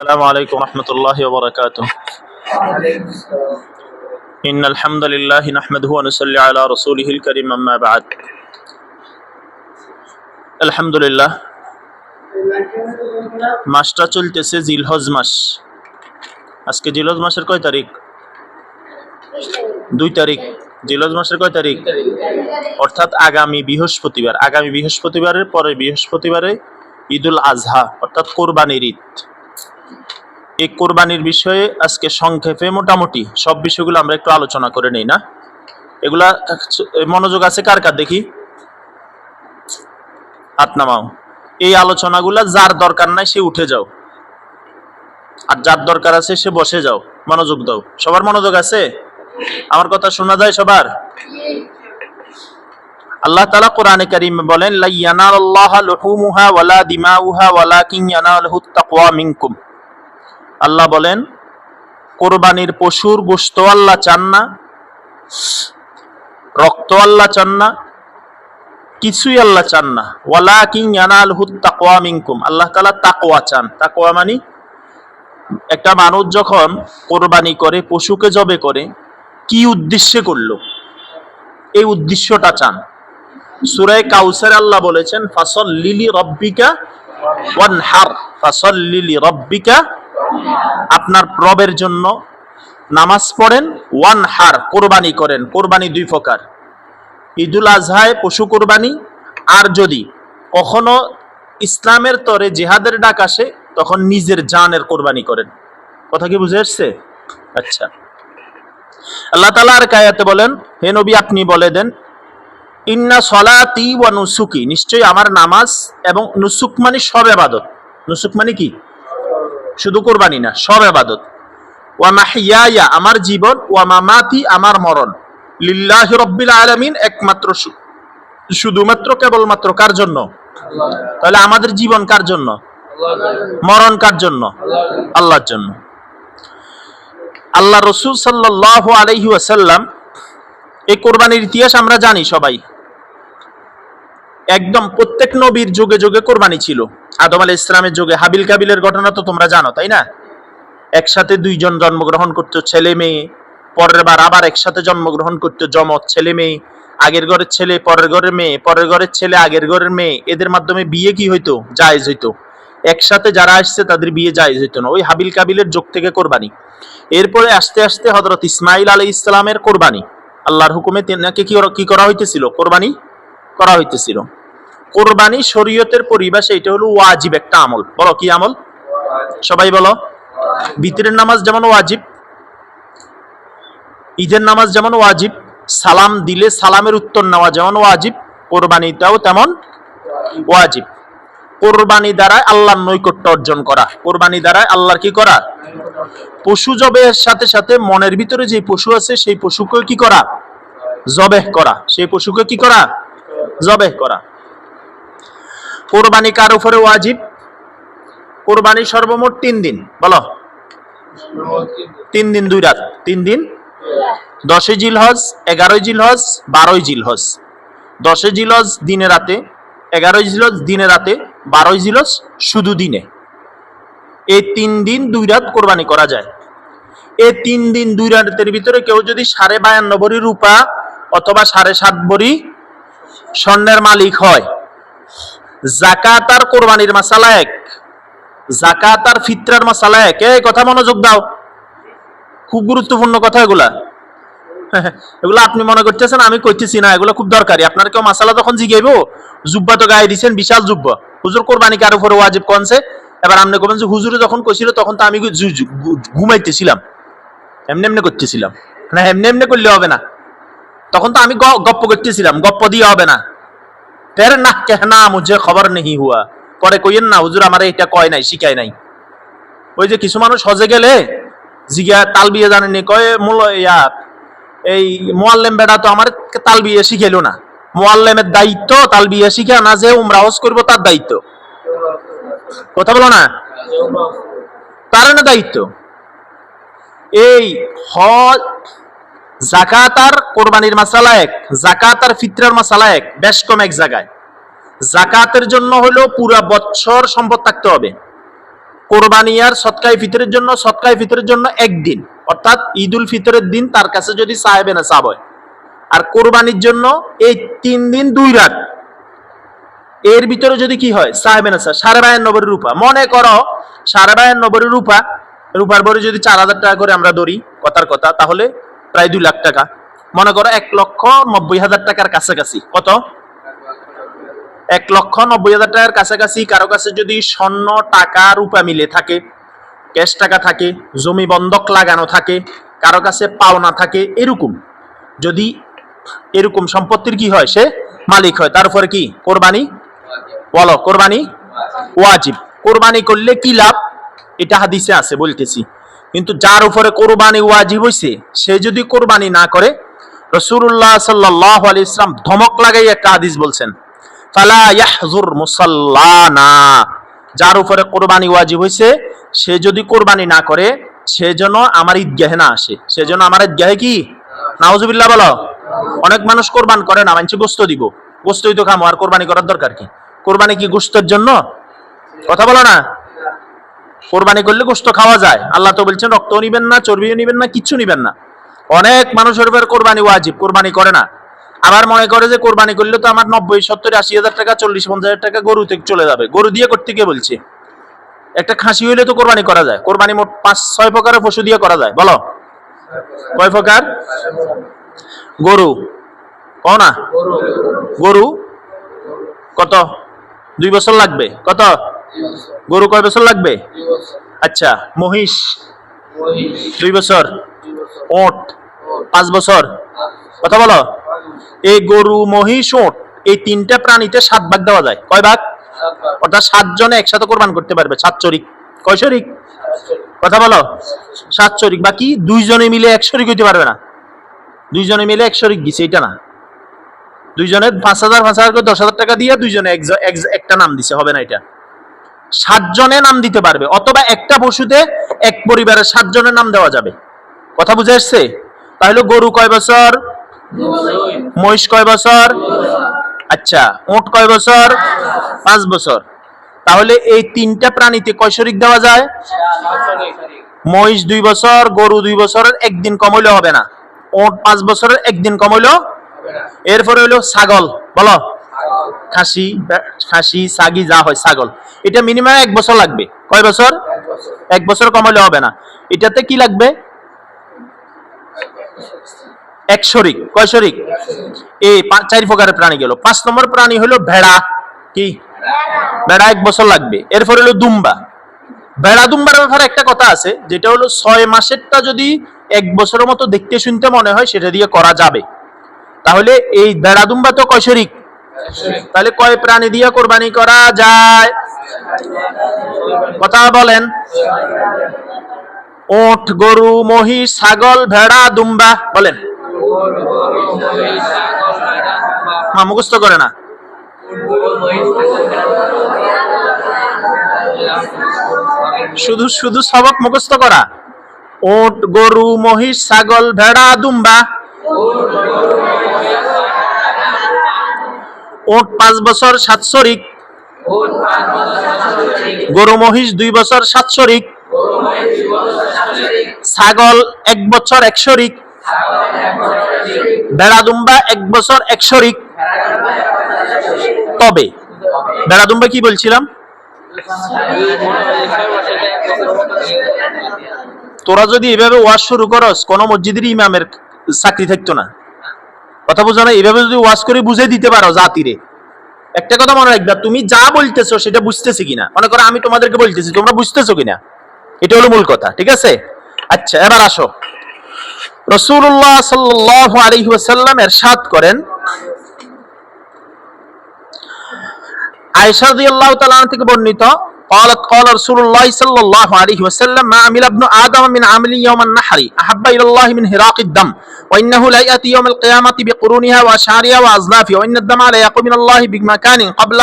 السلام عليكم ورحمة الله وبركاته. إن الحمد لله نحمده ونصلي على رسوله الكريم أما بعد. الحمد لله মাসটা চলতেছে জিলহজ মাস। আজকে জিলহজ মাসের কয় তারিখ? 2 তারিখ। জিলহজ মাসের কয় তারিখ? অর্থাৎ আগামী বৃহস্পতিবারের পরে বৃহস্পতিবারে ঈদুল আজহা অর্থাৎ কোরবানির ঈদ। এই কোরবানির বিষয়ে আজকে সংক্ষেপে মোটামুটি সব বিষয়গুলো আমরা একটু আলোচনা করে নেই না? এগুলা মনোযোগ আছে কার কার দেখি? হাত নামাও। এই আলোচনাগুলা যার দরকার নাই সে উঠে যাও, আর যার দরকার আছে সে বসে যাও। মনোযোগ দাও। সবার মনোযোগ আছে? আমার কথা শোনা যায় সবার? আল্লাহ তাআলা কোরআনে কারীমে বলেন, লা ইয়ানালাল্লাহা লুহুমুহা ওয়ালা দিমাউহা ওয়ালাকিন ইয়ানালুহুত তাকওয়া মিনকুম। আল্লাহ বলেন, কোরবানির পশুর গোশত আল্লাহ চান না, রক্ত আল্লাহ চান না, কিছুই আল্লাহ চান না। ওয়ালাকিন ইয়ানালুহুত তাকওয়া মিনকুম, আল্লাহ তাআলা তাকওয়া চান। তাকওয়া মানে একটা মানুষ যখন কোরবানি করে, পশুকে জবে করে, কি উদ্দেশ্যে করলো এই উদ্দেশ্যটা চান। সূরা কাউসারে আল্লাহ বলেছেন, ফাসাল্লি লিরাব্বিকা ওয়ানহার, ফাসাল্লি লিরাব্বিকা, আপনার রবের জন্য নামাজ পড়েন, ওয়ানহার, কোরবানি করেন। কোরবানি দুই প্রকার, ঈদুল আজহায় পশু কোরবানি, আর যদি কখনো ইসলামের তরে জিহাদের ডাক আসে তখন নিজের জানের কোরবানি করেন। কথা কি বুঝে আসছে? আচ্ছা, আল্লাহ তাআলা আর আয়াতে বলেন, হে নবী আপনি বলে দেন, ইন্না সলাতি ওয়া নুসুকি, নিশ্চয়ই আমার নামাজ এবং নুসুক মানে সব ইবাদত। নুসুক মানে কি? শুধু কোরবানি না, সব ইবাদত। ওয়া মাহইয়ায়া, আমার জীবন, ওয়া মামাতি, আমার মরণ, লিল্লাহি রাব্বিল আলামিন, একমাত্র শুধুমাত্র কেবলমাত্র কার জন্য? তাহলে আমাদের জীবন কার জন্য? মরণ কার জন্য? আল্লাহর জন্য। আল্লাহ রাসূল সাল্লাল্লাহু আলাইহি ওয়াসাল্লাম, এই কোরবানির ইতিহাস আমরা জানি সবাই। একদম প্রত্যেক নবীর যুগে যুগে কোরবানি ছিল। আদম আলাইহিস সালামের যুগে হাবিল কাবিলের ঘটনা তো তোমরা জানো, তাই না? একসাথে দুইজন জন্মগ্রহণ করতো, ছেলে মেয়ে। পরের বার আবার একসাথে জন্মগ্রহণ করতো, জমজ ছেলে মেয়ে। আগের ঘরের ছেলে পরের ঘরের মেয়ে, পরের ঘরের ছেলে আগের ঘরের মেয়ে, এদের মাধ্যমে বিয়ে কি হইতো? জায়েজ হইতো। একসাথে যারা আসছে তাদের বিয়ে জায়েজ হইতো না। ওই হাবিল কাবিলের যুগ থেকে কোরবানি। এরপরে আস্তে আস্তে হযরত ইসমাঈল আলাইহিস সালামের কোরবানি, আল্লাহর হুকুমে তেনাকে কি করা হইতেছিল? কোরবানি করা হইতেছিল। কোরবানি শরীয়তের পরিভাষায় এটা হলো ওয়াজিব একটা আমল। বলো কি আমল? সবাই বলো। বিতরের নামাজ যেমন ওয়াজিব, ঈদের নামাজ যেমন ওয়াজিব, সালাম দিলে সালামের উত্তর নেওয়া যেমন ওয়াজিব, কোরবানিটাও তেমন ওয়াজিব। কোরবানি দ্বারা আল্লাহর নৈকট্য অর্জন করা, কোরবানি দ্বারা আল্লাহর কি করা? পশু জবের সাথে সাথে মনের ভিতরে যে পশু আছে সেই পশুকে কি করা? জবেহ করা। সেই পশুকে কি করা? জবেহ করা। কোরবানি কার উপরে ওয়াজিব? কোরবানি সর্বমোট 3 দিন। বলো। 3 দিন 2 রাত। 3 দিন, 10 জিলহজ, 11 জিলহজ, 12 জিলহজ। 10 জিলহজ দিনে রাতে, 11 জিলহজ দিনে রাতে, 12 জিলহজ শুধু দিনে। এই 3 দিন 2 রাত কোরবানি করা যায়। এই 3 দিন 2 রাতের ভিতরে কেউ যদি 52.5 ভরি রূপা অথবা 7.5 ভরি স্বর্ণের মালিক হয়, যাকাত আর কোরবানির মাসালা এক, যাকাত আর ফিতরার মাসালা এক। এই কথা মনোযোগ দাও, খুব গুরুত্বপূর্ণ কথা এগুলা। এগুলো আপনি মনে করতেছেন আমি কইতেছি না, এগুলো খুব দরকারি। আপনার কেউ মাসালা তখন জিগাইবো, জুব্বা তো গায়ে দিচ্ছেন, বিশাল জুব্বা, হুজুর কোরবানি কার উপরে ওয়াজিব কোনছে? এবার আপনি বলবেন যে হুজুরে যখন কইছিল তখন তো আমি ঘুমাইতেছিলাম, এমনি এমনি করতেছিলাম। না, এমনি এমনি করলে হবে না, তখন তো আমি গপ্প করতেছিলাম, গপ্প দিয়ে হবে না। তেরে না কেহনা মুঝে খবর নেই হুয়া, পরে কইয়েন না হুজুর আমার এটা কয় নাই, শিখায় নাই। ওই যে কিছু মানুষ হজে গেলে জিগা তালবিয়া জানেনি, কয় মূল এই মুআল্লিম বেটা তো আমার তালবিয়া শিখাইলো না। মুআল্লিমের দায়িত্ব তালবিয়া শিখা না, যে উমরা হজ করবো তার দায়িত্ব। কথা বলো না, তার না দায়িত্ব। এই হজ, যাকাত আর কোরবানির মাসালা এক, যাকাত আর ফিতরার মাসালা এক, বেশ কম এক জায়গায়। যাকাতের জন্য হলো পুরা বছর সম্পদ থাকতে হবে, কোরবানি আর সদকায়ে ফিতরের জন্য একদিন, অর্থাৎ ঈদুল ফিতরের দিন তার কাছে যদি সাহেবে না সাব হয়, আর কোরবানির জন্য এই 3 দিন 2 রাত, এর ভিতরে যদি কি হয় সাহেবে না সাড়ে 92 রূপা, মনে করো 92 রূপার পরে যদি 4000 টাকা করে আমরা ধরি কথার কথা, তাহলে প্রায় 2 লাখ টাকা, মনে করো 1,90,000 টাকার কাছাকাছি। কত? 1,90,000 টাকার কাছাকাছি। কারো কাছে যদি স্বর্ণ টাকা রূপা মিলে থাকে, ক্যাশ টাকা থাকে, জমি বন্ধক লাগানো থাকে, কারো কাছে পাওনা থাকে, এরকম যদি এরকম সম্পত্তির কি হয়, সে মালিক হয়, তার উপরে কি কোরবানি? বলো, কোরবানি ওয়াজিব। কোরবানি করলে কি লাভ, এটা হাদিসে আছে বলতেছি, কিন্তু যার উপরে কোরবানি ওয়াজিব হইছে সে যদি কোরবানি না করে, রাসূলুল্লাহ সাল্লাল্লাহু আলাইহি ওয়াসাল্লাম ধমক লাগাই একটা হাদিস বলছেন, ফালা ইয়াহজুর মুসাল্লানা, যার উপরে কোরবানি ওয়াজিব হইছে সে যদি কোরবানি না করে, সে যেন আমার ঈদগাহে না আসে, সে যেন আমার ঈদগাহে কি, নাউজুবিল্লাহ বলো। অনেক মানুষ কোরবান করে না, মানছে গোশত দিব, গোশতই তো খামো, আর কোরবানি করার দরকার কি? কোরবানি কি গোশতের জন্য? কথা বলো না। কোরবানি করলে গোশত খাওয়া যায়, আল্লাহ তো বলছেন রক্তও নিবেন না, চর্বিও নিবেন না, কিচ্ছু নিবেন না। অনেক মানুষের উপর কোরবানি ওয়াজিব, কোরবানি করে না, আবার মনে করে যে কোরবানি করলে তো আমার 90, 70, 80,000 টাকা, 40, 50,000 টাকা গরু থেকে চলে যাবে। গরু দিয়ে করতে কে বলছে? একটা খাসি হইলে তো কোরবানি করা যায়। কোরবানি মোট 5-6 প্রকারের পশু দিয়ে করা যায়, বলো কয় প্রকার? গরু কও না, গরু কত? 2 বছর লাগবে। কত? গরু কয় বছর লাগবে? আচ্ছা, মহিষ 2 বছর, ওট 5 বছর। কথা বলো। এই গরু, মহিষ, ওট, এই 3টা প্রাণীতে 7 ভাগ দেওয়া যায়। কয় ভাগ? অর্থাৎ 7 জনে একসাথে কোরবান করতে পারবে। 7 শরিক। কয় শরিক? কথা বলো। 7 শরিক। বাকি 2 জনে মিলে 1 শরিক হইতে পারবে না। 2 জনে মিলে 1 শরিক দিছে, এটা না। 2 জনে 5,000 করে 10,000 টাকা দিয়ে 2 জনে একটা নাম দিছে, হবে না এটা। 7 জনে নাম দিতে পারবে, অথবা একটা পশুতে এক পরিবারের 7 জনের নাম দেওয়া যাবে। কথা বুঝে আসছে? তাহলে গরু কয় বছর? মহিষ কয় বছর? আচ্ছা, ওট কয় বছর? 5 বছর। তাহলে এই 3টা প্রাণীতে কয় শরিক দেওয়া যায়? মহিষ 2 বছর, গরু 2 বছরের একদিন কম হইলে হবে না, ওট 5 বছরের একদিন কম হইলো। এরপরে হইলো ছাগল, বলো। খাসি ছাগি যা হয়, ছাগল, এটা মিনিমাম 1 বছর লাগবে। কয় বছর? 1 বছর কম হইলে হবে না। এটাতে কি লাগবে? 1 শরিক। কয় শরিক? এই 4 প্রকারের প্রাণী গেল। 5 নম্বর প্রাণী হলো ভেড়া। কি? ভেড়া 1 বছর লাগবে। এরপর হলো দুম্বা। ভেড়া দুম্বার ব্যাপারে একটা কথা আছে, যেটা হলো 6 মাসেরটা যদি 1 বছরের মতো দেখতে শুনতে মনে হয়, সেটা দিয়ে করা যাবে। তাহলে এই ভেড়া দুম্বা তো কয় শরিক? তাহলে কয় প্রাণী দিয়ে কোরবানি করা যায়? কথা বলেন। ওট, গরু, মহিষ, ছাগল, ভেড়া, দুম্বা, বলেন। মুখস্থ করে না। শুধু শুধু সবক মুখস্থ করা। ওট, গরু, মহিষ, ছাগল, ভেড়া, দুম্বা। ওট 5 বছর 7 শরিক, গরু মহিষ 2 বছর 7 শরিক, ছাগল 1 বছর 1 শরিক, ভেড়া দুম্বা 1 বছর 1 শরিক। তবে ভেড়া দুম্বা কি বলছিলাম? তোরা যদি এভাবে ওয়াজ শুরু করস, কোন মসজিদের ইমামের চাকরি থাকতো না। কথা বুঝো না? এভাবে যদি ওয়াজ করে বুঝে দিতে পারো জাতিরে, একটা কথা মনে রাখবা, তুমি যা বলতেছো সেটা বুঝতেছি কিনা। মনে করো আমি তোমাদেরকে বলতেছি, তোমরা বুঝতেছো কিনা, এটা হলো মূল কথা। ঠিক আছে? আচ্ছা, এবার আসো। রাসূলুল্লাহ সাল্লাল্লাহু আলাইহি ওয়াসাল্লাম ইরশাদ করেন, আয়েশা রাদিয়াল্লাহু তাআলা থেকে বর্ণিত, قالت قال رسول الله صلى الله عليه وسلم ما عمل ابن آدم من عمل يوم النحر أحب إلى الله من هراق الدم وإنه لا يأتي يوم القيامة بقرونها وأشعارها وأزلافها وإن الدم لا يقوم من الله بمكان قبل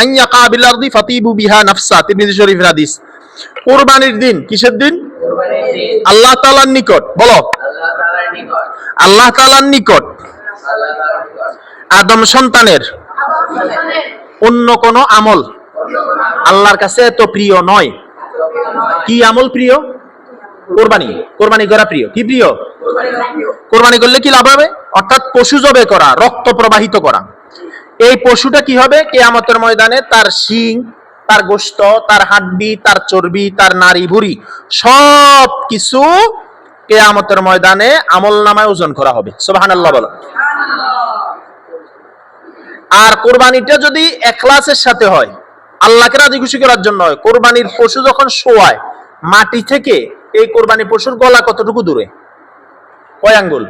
أن يقع بالأرض فطيب بها نفسا। তিরমিজি শরীফের হাদিস। কুরবানির দিন কিসের দিন? আল্লাহ তাআলার নিকট, বলো, আল্লাহ তাআলার নিকট আদম সন্তানের অন্য কোন আমল আল্লাহর কাছে এত প্রিয় নয়। কি আমল প্রিয়? কোরবানি। কোরবানি করা প্রিয়। কি প্রিয়? কোরবানি করলে কি লাভ হবে? অর্থাৎ পশু জবে করা, রক্ত প্রবাহিত করা। এই পশুটা কি হবে? কিয়ামতের ময়দানে তার শিং, তার গোশত, তার হাড্ডি, তার চর্বি, তার নাড়ি ভুঁড়ি সব কিছু কিয়ামতের ময়দানে আমলনামায় ওজন করা হবে। সুবহানাল্লাহ বলো। আর কোরবানিটা যদি ইখলাসের সাথে হয়, আল্লাহকে রাজি খুশি করার জন্য হয়, কোরবানির পশু যখন শোয়ায় মাটি থেকে এই কোরবানি পশুর গলা কতটুকু দূরে? কয় আঙ্গুল?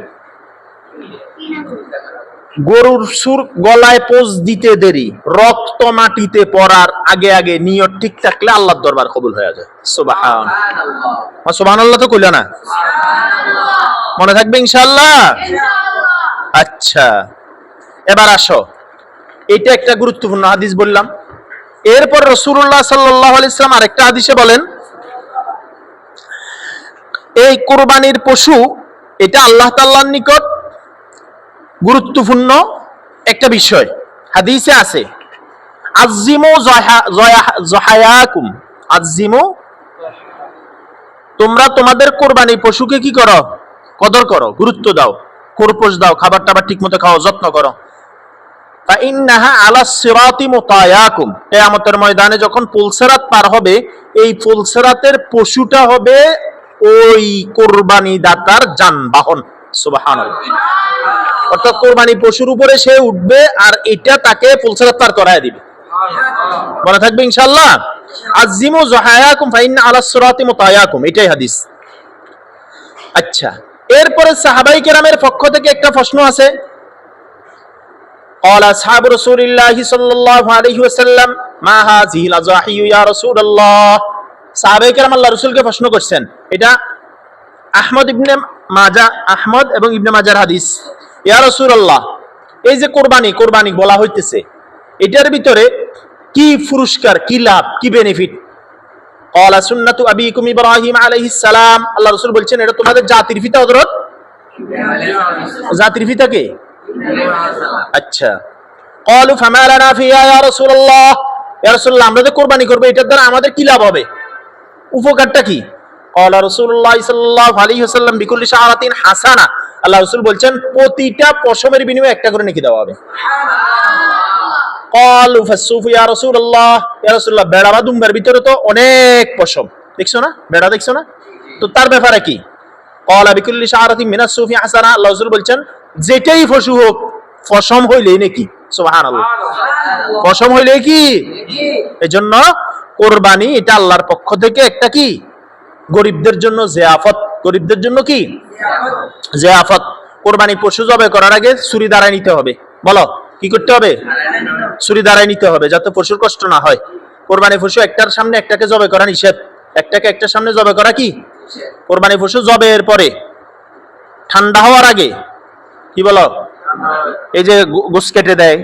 গরুর সুর গলায় পোজ দিতে দেরি, রক্ত মাটিতে পড়ার আগে আগে নিয়ত ঠিক থাকলে আল্লাহর দরবার কবুল হয়ে যায়। সুবহানাল্লাহ। সুবহানাল্লাহ তো কইলা না? মনে থাকবে ইনশাআল্লাহ। আচ্ছা, এবার আসো, এটা একটা গুরুত্বপূর্ণ হাদিস বললাম। এরপর রাসূলুল্লাহ সাল্লাল্লাহু আলাইহি ওয়াসাল্লাম আরেকটা হাদিসে বলেন, এই কুরবানির পশু এটা আল্লাহ তাআলার নিকট গুরুত্বপূর্ণ একটা বিষয়। হাদিসে আছে, আজিমু জহায়াকুম, আজিমু, তোমরা তোমাদের কোরবানি পশুকে কি করো? কদর করো, গুরুত্ব দাও, খোরপোশ দাও, খাবার টাবার ঠিক মতো খাও, যত্ন করো। ফাইন্নাহা আলা সিরাতি মুতায়াকুম, কিয়ামতের ময়দানে যখন পুলসিরাত পার হবে, এই পুলসিরাতের পশুটা হবে ওই কোরবানি দাতার যানবাহন। সুবহানাল্লাহ। অর্থাৎ কোরবানি পশুর উপরে সে উঠবে আর এটা তাকে পুলসিরাত পার করায় দিবে। মনে থাকবে ইনশাআল্লাহ। আজিমু জহায়াকুম ফাইন্না আলা সিরাতি মুতায়াকুম, এটাই হাদিস। আচ্ছা, এরপরে সাহাবায়ে কেরামের পক্ষ থেকে একটা প্রশ্ন আছে। قال أصحاب رسول الله صلى الله عليه وسلم ما هذه الأضاحي يا رسول الله, সাহাবায়ে কেরাম আল্লাহর রাসূলকে প্রশ্ন করছেন। এটা আহমদ ইবনে মাজাহ, আহমদ এবং ইবনে মাজাহর হাদিস। ইয়া রাসূলুল্লাহ, এই যে কোরবানি বলা হইতেছে, এটার ভিতরে কি পুরস্কার, কি লাভ, কি বেনিফিট? ক্বালা সুন্নাতু আবিকুম ইব্রাহিম আলাইহিস সালাম, আল্লাহর রাসূল বলছেন এটা তোমাদের জাতির পিতা হযরত জাতির পিতা কে? আচ্ছা। ক্বালু ফামা লানা ফিহা ইয়া রাসূলুল্লাহ, ইয়া রাসূলুল্লাহ আমরা যে কোরবানি করব এটার দ্বারা আমাদের কি লাভ হবে, উপকারটা কি? ক্বালা রাসূলুল্লাহ সাল্লাল্লাহু আলাইহি ওয়াসাল্লাম বিকুল্লি শাআরাতিন হাসানা, আল্লাহ রাসূল বলছেন প্রতিটা পশমের বিনিময়ে একটা করে নেকি দেওয়া হবে। ক্বালু ফাসসুফু ইয়া রাসূলুল্লাহ, ইয়া রাসূলুল্লাহ বেড়া বা দুম্বার ভিতরে তো অনেক পশম, দেখছো না বেড়া, দেখছো না, তো তার ব্যাপারে কি? ক্বালা বিকুল্লি শাআরাতিন মিনাস সুফি হাসানা, আল্লাহ রাসূল বলছেন যেটাই পশু হোক পশম হইলেই নাকি। সুবহানাল্লাহ। পশম হইলেই কি? এজন্য কোরবানি এটা আল্লাহর পক্ষ থেকে একটা কি, গরিবদের জন্য জিয়াফত, গরিবদের জন্য কি জিয়াফত। কোরবানি পশু জবাই করার আগে ছুরি দাঁড়ায় নিতে হবে। বলো কি করতে হবে? ছুরি দাঁড়ায় নিতে হবে যাতে পশুর কষ্ট না হয়। কোরবানি পশু একটার সামনে একটাকে জবাই করা নিষেধ, একটাকে একটার সামনে জবাই করা কি? কোরবানি পশু জবাইয়ের পরে ঠান্ডা হওয়ার আগে কি বলো, এই যে গোস কেটে দেয়,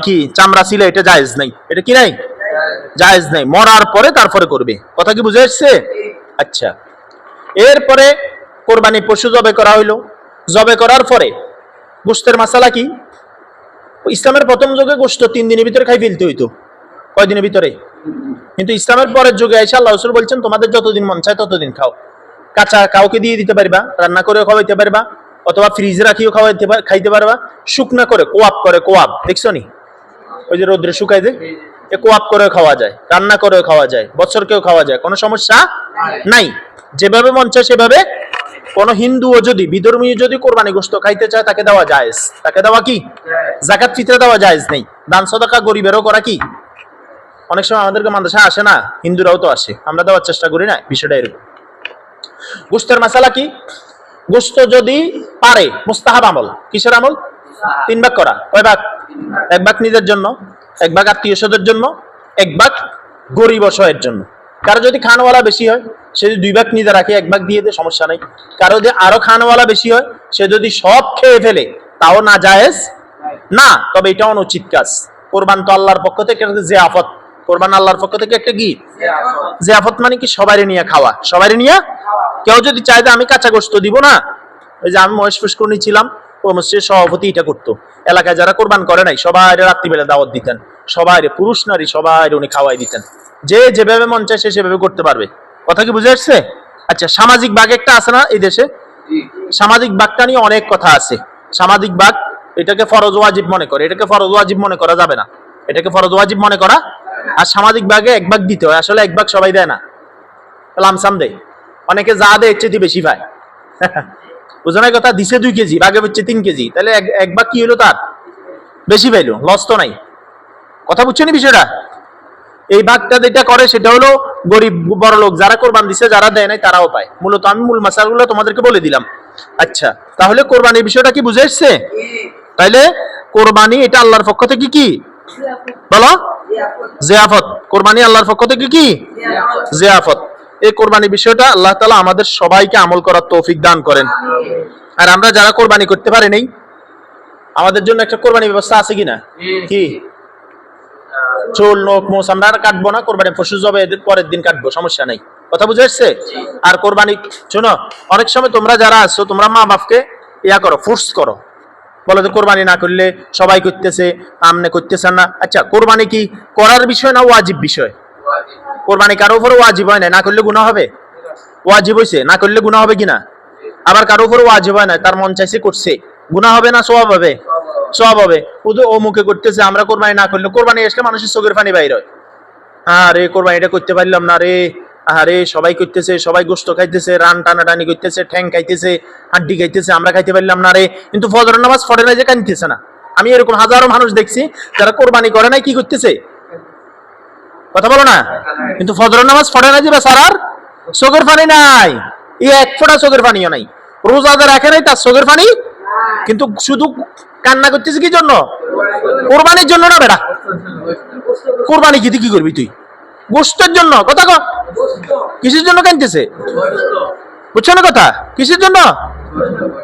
কি চামড়া ছিল, এটা জায়েজ নাই, এটা কি নাই, জায়েজ নাই। মরার পরে তারপরে করবে, কথা কি বুঝে আসছে? আচ্ছা, এরপরে কোরবানি পশু জবাই করা হইলো, জবাই করার পরে গোশতের মাসালা কি? ইসলামের প্রথম যুগে গোশত 3 দিনের ভিতরে খাই ফেলতে হইতো। কয় দিনের ভিতরে? কিন্তু ইসলামের পরের যুগে এসে আল্লাহ রাসূল বলছেন তোমাদের যতদিন মন চায় ততদিন খাও। কাঁচা কাউকে দিয়ে দিতে পারবা, রান্না করেও খাওয়াইতে পারবা, অথবা ফ্রিজে রাখিও খাইতে পারবা, শুকনা করে কোয়াব দেখছো নি, ওই যে রোদ্রে শুকাই দেয়, কোয়াব করে খাওয়া যায়, রান্না করেও খাওয়া যায়, বছরকেও খাওয়া যায়, কোনো সমস্যা নাই। যেভাবে মন চায় সেভাবে। কোন হিন্দুও যদি, বিধর্মীয় যদি কোরবানি গোশত খাইতে চায় তাকে দেওয়া জায়েজ, তাকে দেওয়া কি? যাকাত ফিতরা দেওয়া জায়েজ নেই। দান সদকা গরিবেরও করা কি? অনেক সময় আমাদেরকে মাদ্রাসায় আসে না, হিন্দুরাও তো আসে, আমরা দেওয়ার চেষ্টা করি না, বিষয়টা এরকম। গোশতের মাসালা কি? গোশত যদি পারে, মুস্তাহাব আমল, কিসের আমল? 3 ভাগ করা। কয় ভাগ? 1 ভাগ নিজের জন্য, 1 ভাগ আত্মীয় স্বজনের জন্য, 1 ভাগ গরিব অসহায়ের জন্য। কারো যদি খানওয়ালা বেশি হয় সে যদি 2 ভাগ নিজে রাখে, 1 ভাগ দিয়ে দেয়, সমস্যা নাই। কারো যদি আরো খানওয়ালা বেশি হয় সে যদি সব খেয়ে ফেলে তাও না জায়েজ না, তবে এটা অনুচিত কাজ। কোরবান তো আল্লাহর পক্ষ থেকে একটা জিয়াফত, কোরবান আল্লাহর পক্ষ থেকে একটা কি জিয়াফত, মানে কি সবারই নিয়ে খাওয়া, সবারই নিয়ে। কেউ যদি চায় যে আমি কাঁচা গোশত দিব না, ওই যে আমি মহেশ পুষ্করণী ছিলাম, ও মসজিদের সভাপতি এটা করতো, এলাকায় যারা কোরবান করে নাই সবাই রাত্রিবেলা দাওয়াত দিতেন, সবাই, পুরুষ নারী সবাই উনি খাওয়াই দিতেন। যে যেভাবে মন চায় সে সেভাবে করতে পারবে। কথা কি বুঝে আসছে? আচ্ছা, সামাজিক ভাগ একটা আছে না এই দেশে? সামাজিক ভাগটা নিয়ে অনেক কথা আছে। সামাজিক ভাগ, এটাকে ফরজ ওয়াজিব মনে করে, এটাকে ফরজ ওয়াজিব মনে করা যাবে না, এটাকে ফরজ ওয়াজিব মনে করা। আর সামাজিক ভাগে এক ভাগ দিতে হয়, আসলে এক ভাগ সবাই দেয় না, লামসাম দেয়। অনেকে যা দেয় এর চেয়ে বেশি পায়। বুঝানোর কথা, দিছে 2 কেজি, ভাগে হচ্ছে 3 কেজি, তাহলে এক ভাগ কি হলো তার? বেশি পাইলো, লস তো নাই। কথা বুঝছেন বিষয়টা? এই ভাগটা যেটা করে সেটা হলো গরিব বড় লোক যারা কোরবান দিছে, যারা দেয় নাই তারাও পায়। মূলত আমি মূল মাসালগুলো তোমাদেরকে বলে দিলাম। আচ্ছা, তাহলে কোরবানির বিষয়টা কি বুঝে এসছে? তাইলে কোরবানি এটা আল্লাহর পক্ষ থেকে কি বলো? জিয়াফত। কোরবানি আল্লাহর পক্ষ থেকে কি? জিয়াফত। এই কোরবানি বিষয়টা আল্লাহ তাআলা আমাদের সবাইকে আমল করার তৌফিক দান করেন। আর আমরা যারা কোরবানি করতে পারি নাই, আমাদের জন্য একটা কোরবানি ব্যবস্থা আছে কিনা? কি? চুল, নখ, মোষ আমরা আর কাটবো না, কোরবানি পশু জবে পরের দিন কাটবো, সমস্যা নাই। কথা বুঝে আসছে? আর কোরবানি শোনো, অনেক সময় তোমরা যারা আছো, তোমরা মা বাপকে ইয়া করো, ফোর্স করো, বলো যে কোরবানি না করলে সবাই করতেছে, আমনে করতেছেন না। আচ্ছা, কোরবানি কি করার বিষয় না ওয়াজিব বিষয়? কোরবানি কারো উপরে ওয়াজিব হয় না করলে গুনাহ হবে? ওয়াজিব হইছে, না করলে গুনাহ হবে কিনা? আবার কারো উপরে ওয়াজিব হয় না, তার মন চাইছে করছে, গুনাহ হবে না সওয়াব হবে? সওয়াব হবে। ও মুখে করতেছে, আমরা কোরবানি না করলে, কোরবানি আসলে মানুষের চোখের পানি বাইর হয়। আরে কোরবানিটা করতে পারলাম না রে, আরে সবাই করতেছে, সবাই গোশত খাইতেছে, রান টানাটানি করতেছে, ঠ্যাং খাইতেছে, হাড্ডি খাইতেছে, আমরা খাইতে পারলাম না রে। কিন্তু ফজরের নামাজ পড়ে না যে কাঁদতেছে না। আমি এরকম হাজারো মানুষ দেখছি যারা কোরবানি করে নাই, কি করতেছে? কথা বলো না? কিন্তু ফজরের নামাজ পড়ে না যে বেচারার চোখের পানি নাই, এই এক ফোঁটা চোখের পানিও নাই। রোজাদার রাখে নাই, তার চোখের পানি, কিন্তু শুধু কান্না করতেছে কি জন্য? কোরবানির জন্য না বেটা। কোরবানি খেতে কি করবি তুই? গোশতের জন্য। কথা কর, কিসের জন্য কাঁদতেছে? বুঝছো না কথা? কিসের জন্য?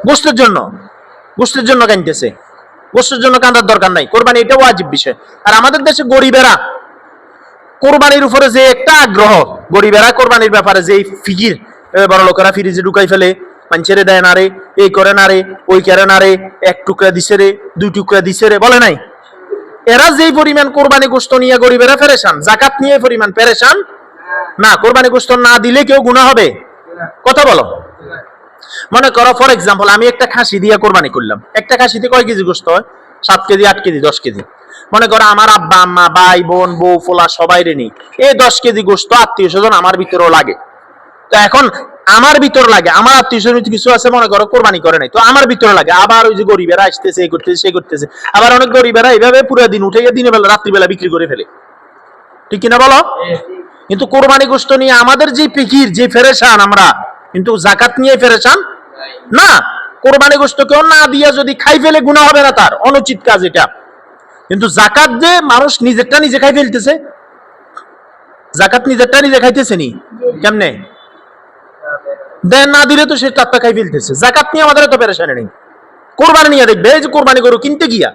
গোশতের জন্য। গোশতের জন্য কাঁদতেছে, গোশতের জন্য কাঁদার দরকার নাই। কোরবানি এটা ওয়াজিব বিষয়। আর আমাদের দেশে গরিবেরা কোরবানির উপরে যে একটা আগ্রহ, গরিবেরা কোরবানির ব্যাপারে যে ফিকির, বড় লোকেরা ফ্রিজে ঢুকাই ফেলে, মানুষের দেয় না রে, এই করে না রে, ওই করে না রে, 1 টুকরা দিছে রে, 2 টুকরা দিছে রে, বলে নাই? এরা যেই পরিমাণ কোরবানি গোশত নিয়ে গরিবেরা পেরেশান, জাকাত নিয়ে পরিমাণ পেরেশান না। কোরবানি গোশত না দিলে কেউ গুনাহ হবে? কথা বলো। মনে করো ফর এক্সাম্পল, আমি একটা খাসি দিয়ে কোরবানি করলাম। একটা খাসিতে কয় কেজি গোশত হয়? 7 কেজি, 8 কেজি, 10 কেজি। মনে করো আমার আব্বা আম্মা, ভাই বোন, বউ ফোলা সবাই রে নেই, এই 10 কেজি গোশত আত্মীয় স্বজন আমার ভিতরেও লাগে। তো এখন আমার ভিতর লাগে, আমার আত্মীয় স্বজন কিছু আছে মনে করো কোরবানি করে নাই, তো আমার ভিতরে লাগে। আবার ওই যে গরিবেরা আসতেছে, এই করতেছে, সে করতেছে। আবার অনেক গরিবেরা এইভাবে পুরো দিন উঠে গিয়ে দিনের বেলা রাত্রিবেলা বিক্রি করে ফেলে, ঠিক কিনা বলো? কিন্তু কোরবানি গোশত নিয়ে আমাদের যে ফিকির, যে ফেরেশান আমরা, কিন্তু জাকাত নিয়ে ফেরেশান না। কোরবানি গোশত কেউ না দিয়ে যদি খাই ফেলে গুনাহ হবে না, তার অনুচিত কাজ এটা। কিন্তু জাকাত যে মানুষ নিজেরটা নিজে খাই ফেলতেছে, জাকাত নিজেরটা নিজে খাইতেছে নি কেমনে? দেন না দিলে তো সে টাটকা খাই ফেলতেছে। জাকাত নিয়ে আমাদের এত পেরেশানি নেই। কোরবানি নিয়ে দেখবে, এই যে কোরবানি গরু কিনতে গিয়া,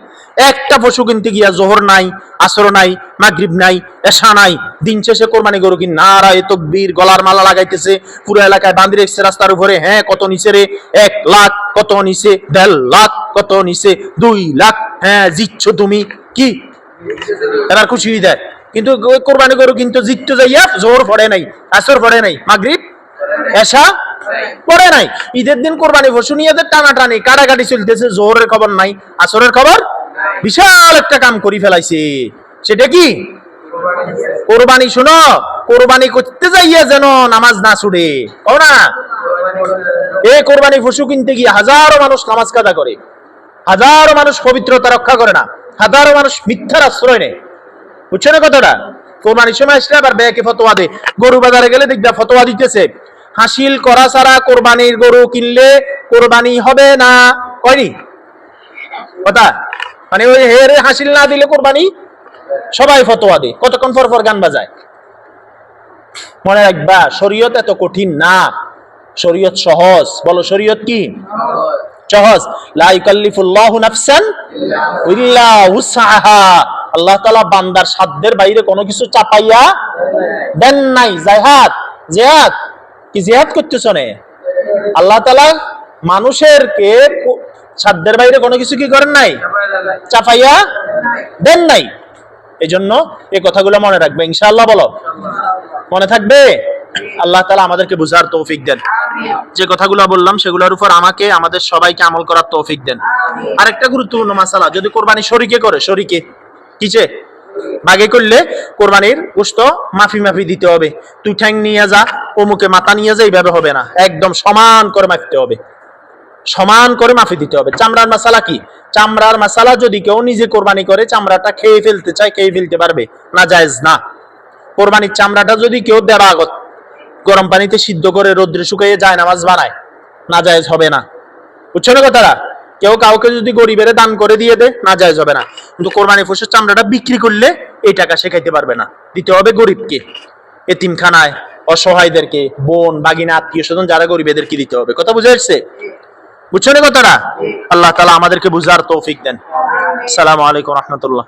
একটা পশু কিনতে গিয়া জোহর নাই, আসর নাই, মাগরিব নাই, এশা নাই, দিন শেষে কোরবানি গরু কিন নারায়ে তাকবীর, গলার মালা লাগাইতেছে, পুরো এলাকায় বাঁধি রেখেছে রাস্তার উপরে। হ্যাঁ, কত নিচে রে? 1 লাখ, কত নিচে 1.5 লাখ, কত নিচে 2 লাখ। হ্যাঁ, জিতছো তুমি, কি এবার খুশি হয়ে যায়। কিন্তু কোরবানি গরু কিন্তু জিততে যাইয়া জোহর পড়ে নাই, আসর পড়ে নাই, মাগরিব এশা পড়ে নাই। ঈদের দিন কোরবানি পশু নিয়ে টানাটানি কাটাকাটি চলতেছে, জোহরের খবর নাই, আসরের খবর। বিশাল একটা কাম করি ফেলাইছে, সেটা কি? কোরবানি। শুনো, কোরবানি করতে যাইয়া যেন নামাজ না ছুটে, কও না? এই কোরবানি পশু কিনতে গিয়ে হাজারো মানুষ নামাজ কাদা করে, হাজারো মানুষ পবিত্রতা রক্ষা করে না, হাজারো মানুষ মিথ্যার আশ্রয় নেয়। বুঝছো না কথাটা? কোরবানির সময় আসলে আবার ব্যাকে ফতোয়া দেয়। গরু বাজারে গেলে দেখবা ফতোয়া দিতেছে, হাসিল করা ছাড়া কোরবানির গরু কিনলে কোরবানি হবে না। কয়নি কথা? মানে ওই হেরে হাসিল না দিলে কোরবানি, সবাই ফতোয়া দেয়। কতক্ষণ পর পর গান বাজায়। মনে রাখবা, শরীয়ত এত কঠিন না, শরীয়ত সহজ। বলো, শরীয়ত কি? সহজ। লা ইউকাল্লিফুল্লাহু নাফসান ইল্লা উসআহা। আল্লাহ তাআলা বান্দার সাধ্যের বাইরে কোনো কিছু চাপাইয়া দেন নাই। জিহাদ, জিহাদ কি? জিহাদ করতেছ না? আল্লাহ তাআলা মানুষেরকে সাধ্যের বাইরে কোনো কিছু কি করেন নাই? চাপাইয়া দেন নাই। এই জন্য এই কথাগুলো মনে রাখবে ইনশাআল্লাহ। বলো, মনে থাকবে? আল্লাহ তাআলা আমাদেরকে বুঝার তৌফিক দেন। যে কথাগুলো বললাম সেগুলোর উপর আমাকে, আমাদের সবাইকে আমল করার তৌফিক দেন। আরেকটা গুরুত্বপূর্ণ মাসালা, যদি কোরবানি শরীকে করে, শরীকে কিসে ভাগে করলে কোরবানির গোশত মাফি মাফি দিতে হবে। তুই ঠ্যাং নিয়ে যা, অমুকে মাথা নিয়ে যা, এইভাবে হবে না। একদম সমান করে মাপতে হবে, সমান করে মাফি দিতে হবে। চামড়ার মাসালা কি? চামড়ার মাসালা যদি কেউ নিজে কোরবানি করে চামড়াটা খেয়ে ফেলতে চায়, খেয়ে ফেলতে পারবে, না জায়েজ না। কোরবানির চামড়াটা যদি কেউ দেড় আগত গরম পানিতে সিদ্ধ করে রোদ্রে শুকিয়ে যায় নামাজ বানায়, না জায়েজ হবে না। বুঝছো না কথাটা? কেউ কাউকে যদি গরিবের দান করে দিয়ে দেয়, না জায়েজ হবে না। কিন্তু কোরবানি পশুর চামড়াটা বিক্রি করলে এই টাকা সে খাইতে পারবে না, দিতে হবে গরিবকে, এতিমখানায়, অসহায়দেরকে, বোন বাগিনা আত্মীয় স্বজন যারা গরিব এদেরকে দিতে হবে। কথা বুঝে আসছে? বুঝছো না কথাটা? আল্লাহ তাআলা আমাদেরকে বুঝার তৌফিক দেন। আসসালামু আলাইকুম রহমতুল্লাহ।